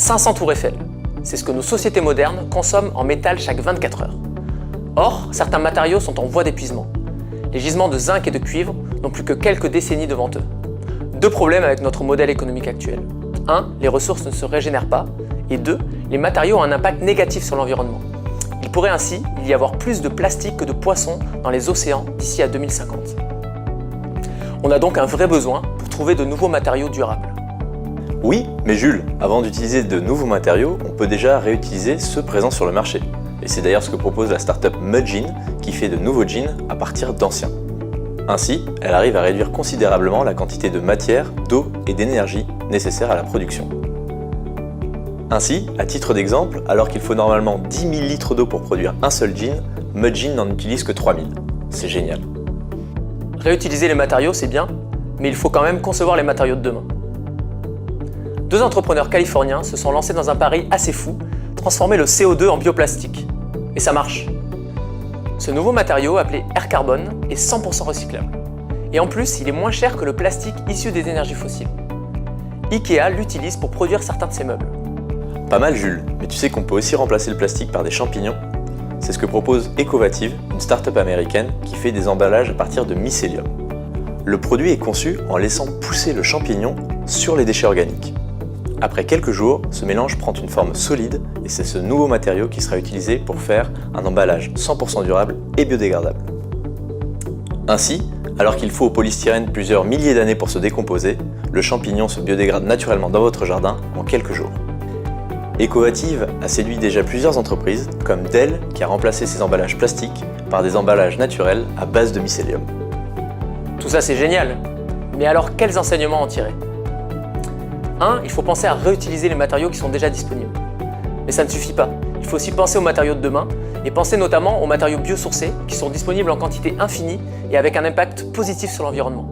500 tours Eiffel. C'est ce que nos sociétés modernes consomment en métal chaque 24 heures. Or, certains matériaux sont en voie d'épuisement. Les gisements de zinc et de cuivre n'ont plus que quelques décennies devant eux. Deux problèmes avec notre modèle économique actuel. 1. Les ressources ne se régénèrent pas. Et 2. Les matériaux ont un impact négatif sur l'environnement. Il pourrait ainsi y avoir plus de plastique que de poissons dans les océans d'ici à 2050. On a donc un vrai besoin pour trouver de nouveaux matériaux durables. Oui, mais Jules, avant d'utiliser de nouveaux matériaux, on peut déjà réutiliser ceux présents sur le marché. Et c'est d'ailleurs ce que propose la startup Mudjeans, qui fait de nouveaux jeans à partir d'anciens. Ainsi, elle arrive à réduire considérablement la quantité de matière, d'eau et d'énergie nécessaires à la production. Ainsi, à titre d'exemple, alors qu'il faut normalement 10 000 litres d'eau pour produire un seul jean, Mudjeans n'en utilise que 3 000. C'est génial. Réutiliser les matériaux, c'est bien, mais il faut quand même concevoir les matériaux de demain. Deux entrepreneurs californiens se sont lancés dans un pari assez fou, transformer le CO2 en bioplastique. Et ça marche. Ce nouveau matériau, appelé Air Carbon, est 100% recyclable. Et en plus, il est moins cher que le plastique issu des énergies fossiles. Ikea l'utilise pour produire certains de ses meubles. Pas mal Jules, mais tu sais qu'on peut aussi remplacer le plastique par des champignons? C'est ce que propose Ecovative, une start-up américaine qui fait des emballages à partir de mycélium. Le produit est conçu en laissant pousser le champignon sur les déchets organiques. Après quelques jours, ce mélange prend une forme solide et c'est ce nouveau matériau qui sera utilisé pour faire un emballage 100% durable et biodégradable. Ainsi, alors qu'il faut au polystyrène plusieurs milliers d'années pour se décomposer, le champignon se biodégrade naturellement dans votre jardin en quelques jours. Ecovative a séduit déjà plusieurs entreprises, comme Dell qui a remplacé ses emballages plastiques par des emballages naturels à base de mycélium. Tout ça c'est génial, mais alors quels enseignements en tirer? 1. Il faut penser à réutiliser les matériaux qui sont déjà disponibles. Mais ça ne suffit pas, il faut aussi penser aux matériaux de demain et penser notamment aux matériaux biosourcés qui sont disponibles en quantité infinie et avec un impact positif sur l'environnement.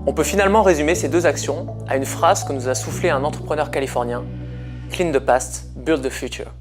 On peut finalement résumer ces deux actions à une phrase que nous a soufflé un entrepreneur californien: Clean the past, build the future.